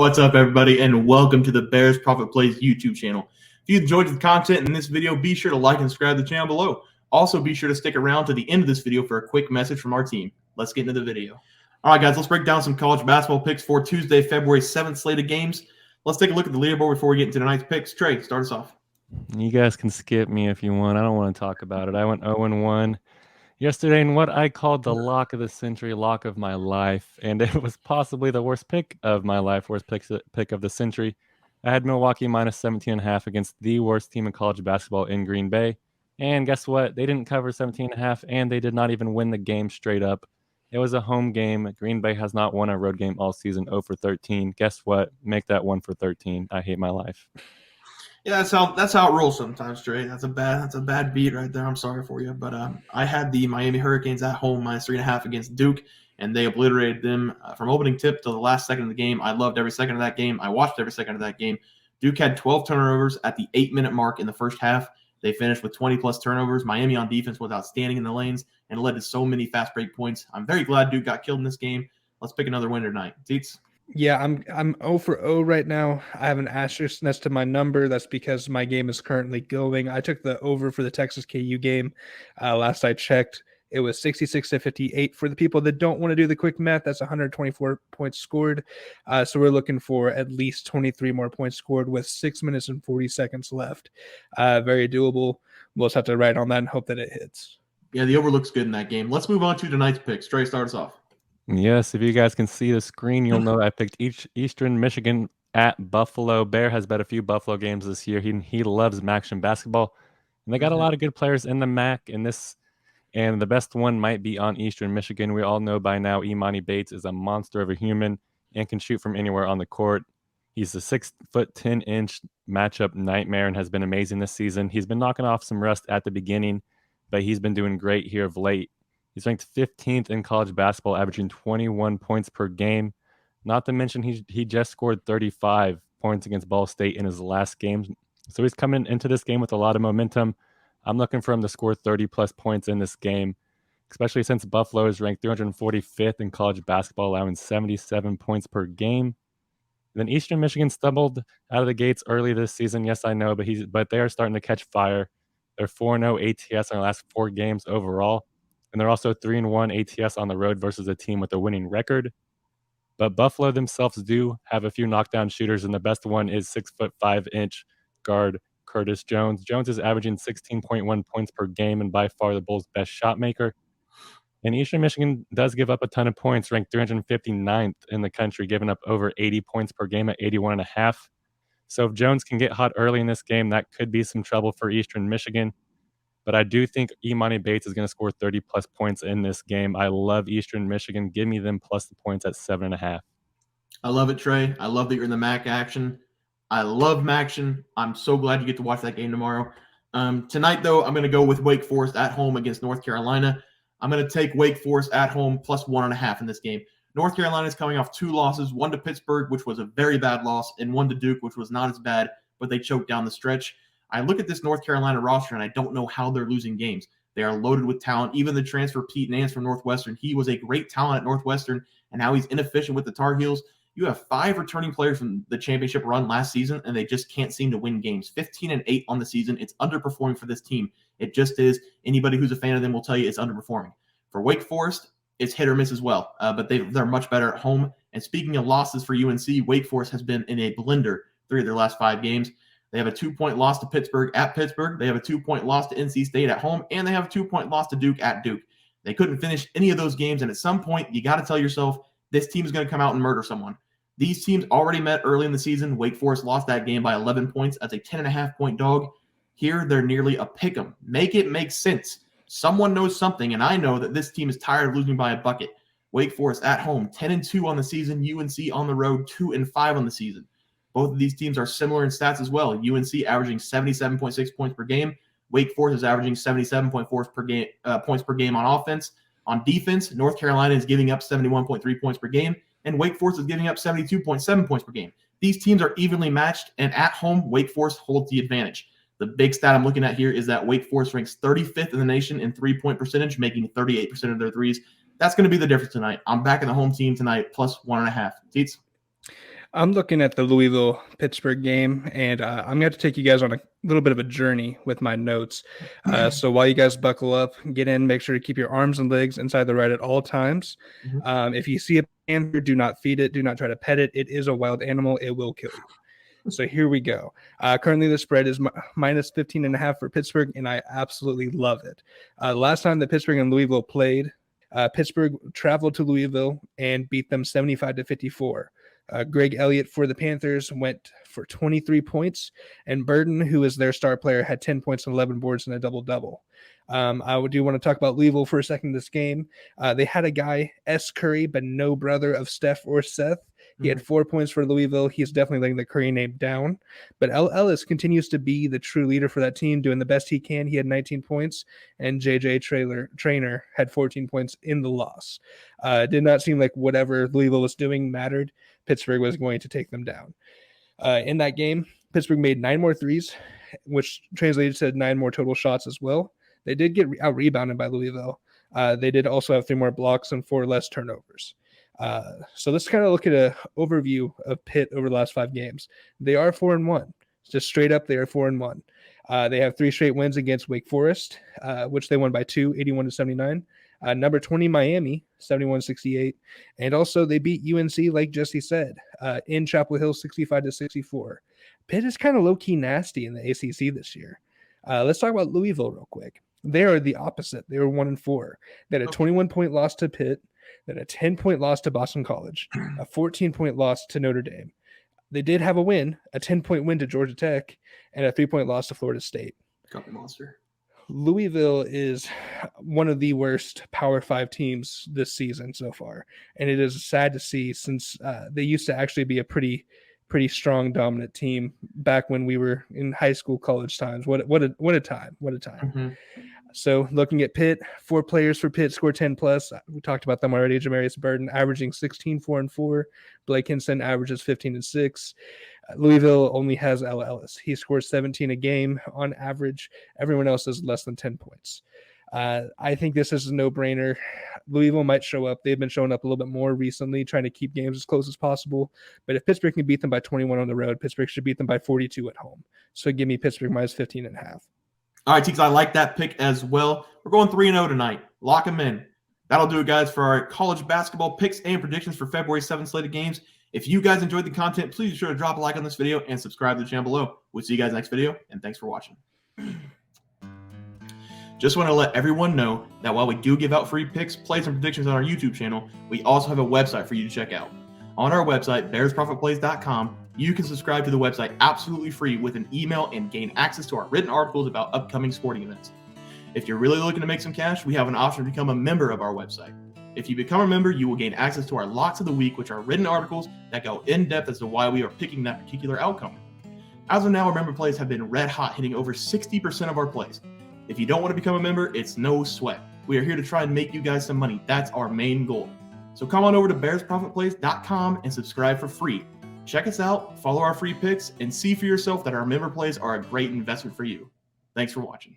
What's up, everybody, and welcome to the Bears Profit Plays YouTube channel. If you enjoyed the content in this video, be sure to like and subscribe to the channel below. Also, be sure to stick around to the end of this video for a quick message from our team. Let's get into the video. All right, guys, let's break down some college basketball picks for Tuesday, February 7th slate of games. Let's take a look at the leaderboard before we get into tonight's picks. Trey, start us off. You guys can skip me if you want. I don't want to talk about it. I went 0-1 yesterday in what I called the lock of the century, lock of my life, and it was possibly the worst pick of my life, worst pick of the century. I had Milwaukee minus 17.5 against the worst team in college basketball in Green Bay. And guess what? They didn't cover 17.5, and they did not even win the game straight up. It was a home game. Green Bay has not won a road game all season, 0 for 13. Guess what? Make that 1 for 13. I hate my life. Yeah, that's how it rolls sometimes, Trey. That's a bad beat right there. I'm sorry for you, but I had the Miami Hurricanes at home minus 3.5 against Duke, and they obliterated them from opening tip to the last second of the game. I loved every second of that game. I watched every second of that game. Duke had 12 turnovers at the 8-minute mark in the first half. They finished with 20-plus turnovers. Miami on defense was outstanding in the lanes and led to so many fast break points. I'm very glad Duke got killed in this game. Let's pick another winner tonight. Teats? Yeah, I'm 0 for 0 right now. I have an asterisk next to my number. That's because my game is currently going. I took the over for the Texas KU game. Last I checked, it was 66-58. For the people that don't want to do the quick math, that's 124 points scored. So we're looking for at least 23 more points scored with 6 minutes and 40 seconds left. Very doable. We'll just have to write on that and hope that it hits. Yeah, the over looks good in that game. Let's move on to tonight's picks. Trey, start us off. Yes, if you guys can see the screen, you'll know I picked Eastern Michigan at Buffalo. Bear has bet a few Buffalo games this year. He loves action basketball, and they got a lot of good players in the MAC. And the best one might be on Eastern Michigan. We all know by now Imani Bates is a monster of a human and can shoot from anywhere on the court. He's a 6'10" matchup nightmare and has been amazing this season. He's been knocking off some rust at the beginning, but he's been doing great here of late. He's ranked 15th in college basketball, averaging 21 points per game. Not to mention he just scored 35 points against Ball State in his last game. So he's coming into this game with a lot of momentum. I'm looking for him to score 30-plus points in this game, especially since Buffalo is ranked 345th in college basketball, allowing 77 points per game. Then Eastern Michigan stumbled out of the gates early this season. Yes, I know, but they are starting to catch fire. They're 4-0 ATS in their last 4 games overall. And they're also 3-1 ATS on the road versus a team with a winning record. But Buffalo themselves do have a few knockdown shooters, and the best one is 6'5" guard Curtis Jones. Jones is averaging 16.1 points per game and by far the Bulls' best shot maker. And Eastern Michigan does give up a ton of points, ranked 359th in the country, giving up over 80 points per game at 81.5. So if Jones can get hot early in this game, that could be some trouble for Eastern Michigan. But I do think Imani Bates is going to score 30-plus points in this game. I love Eastern Michigan. Give me them plus the points at 7.5. I love it, Trey. I love that you're in the MAC action. I love MACtion. I'm so glad you get to watch that game tomorrow. Tonight, though, I'm going to go with Wake Forest at home against North Carolina. I'm going to take Wake Forest at home plus 1.5 in this game. North Carolina is coming off 2 losses, one to Pittsburgh, which was a very bad loss, and one to Duke, which was not as bad, but they choked down the stretch. I look at this North Carolina roster, and I don't know how they're losing games. They are loaded with talent. Even the transfer Pete Nance from Northwestern, he was a great talent at Northwestern, and now he's inefficient with the Tar Heels. You have 5 returning players from the championship run last season, and they just can't seem to win games. 15-8 on the season. It's underperforming for this team. It just is. Anybody who's a fan of them will tell you it's underperforming. For Wake Forest, it's hit or miss as well, but they're much better at home. And speaking of losses for UNC, Wake Forest has been in a blender 3 of their last 5 games. They have a 2-point loss to Pittsburgh at Pittsburgh. They have a 2-point loss to NC State at home, and they have a 2-point loss to Duke at Duke. They couldn't finish any of those games, and at some point, you got to tell yourself, this team is going to come out and murder someone. These teams already met early in the season. Wake Forest lost that game by 11 points as a 10.5-point dog. Here, they're nearly a pick'em. Make it make sense. Someone knows something, and I know that this team is tired of losing by a bucket. Wake Forest at home, 10-2 on the season. UNC on the road, 2-5 on the season. Both of these teams are similar in stats as well. UNC averaging 77.6 points per game. Wake Forest is averaging 77.4 points per game on offense. On defense, North Carolina is giving up 71.3 points per game, and Wake Forest is giving up 72.7 points per game. These teams are evenly matched, and at home, Wake Forest holds the advantage. The big stat I'm looking at here is that Wake Forest ranks 35th in the nation in three-point percentage, making 38% of their threes. That's going to be the difference tonight. I'm backing the home team tonight, plus 1.5. Teats? I'm looking at the Louisville-Pittsburgh game, and I'm going to have to take you guys on a little bit of a journey with my notes. So while you guys buckle up, get in, make sure to keep your arms and legs inside the right at all times. If you see a panther, do not feed it. Do not try to pet it. It is a wild animal. It will kill you. So here we go. Currently, the spread is minus 15.5 for Pittsburgh, and I absolutely love it. Last time that Pittsburgh and Louisville played, Pittsburgh traveled to Louisville and beat them 75-54. Greg Elliott for the Panthers went for 23 points, and Burden, who is their star player, had 10 points and 11 boards in a double-double. I do want to talk about Louisville for a second this game. They had a guy, S. Curry, but no brother of Steph or Seth. He had 4 points for Louisville. He's definitely letting the Curry name down. But L. Ellis continues to be the true leader for that team, doing the best he can. He had 19 points, and J.J. Traynor had 14 points in the loss. It did not seem like whatever Louisville was doing mattered. Pittsburgh was going to take them down. In that game, Pittsburgh made 9 more threes, which translated to 9 more total shots as well. They did get out-rebounded by Louisville. They did also have 3 more blocks and 4 less turnovers. So let's kind of look at an overview of Pitt over the last 5 games. They are 4-1. Just straight up, they are 4-1. They have 3 straight wins against Wake Forest, which they won by 2, 81-79. Number 20, Miami, 71-68. And also they beat UNC, like Jesse said, in Chapel Hill, 65-64. Pitt is kind of low-key nasty in the ACC this year. Let's talk about Louisville real quick. They are the opposite. They were 1-4. They had a 21-point loss to Pitt, then a 10-point loss to Boston College, a 14-point loss to Notre Dame. They did have a win, a 10-point win to Georgia Tech, and a 3-point loss to Florida State. Couple monster. Louisville is one of the worst Power 5 teams this season so far, and it is sad to see since they used to actually be a pretty strong, dominant team back when we were in high school, college times. What a time! What a time! So looking at Pitt, 4 players for Pitt scored 10 plus. We talked about them already. Jamarius Burden averaging 16, 4 and 4. Blake Hinson averages 15 and 6. Louisville only has L. Ellis. He scores 17 a game on average. Everyone else is less than 10 points. I think this is a no-brainer. Louisville might show up. They've been showing up a little bit more recently, trying to keep games as close as possible. But if Pittsburgh can beat them by 21 on the road, Pittsburgh should beat them by 42 at home. So give me Pittsburgh minus 15.5. All right, Teats, I like that pick as well. We're going 3-0 tonight. Lock them in. That'll do it, guys, for our college basketball picks and predictions for February 7th slated games. If you guys enjoyed the content, please be sure to drop a like on this video and subscribe to the channel below. We'll see you guys next video, and thanks for watching. Just want to let everyone know that while we do give out free picks, plays, and predictions on our YouTube channel, we also have a website for you to check out. On our website, bearsprofitplays.com, you can subscribe to the website absolutely free with an email and gain access to our written articles about upcoming sporting events. If you're really looking to make some cash, we have an option to become a member of our website. If you become a member, you will gain access to our Locks of the Week, which are written articles that go in depth as to why we are picking that particular outcome. As of now, our member plays have been red hot, hitting over 60% of our plays. If you don't want to become a member, it's no sweat. We are here to try and make you guys some money. That's our main goal. So come on over to bearsprofitplays.com and subscribe for free. Check us out, follow our free picks, and see for yourself that our member plays are a great investment for you. Thanks for watching.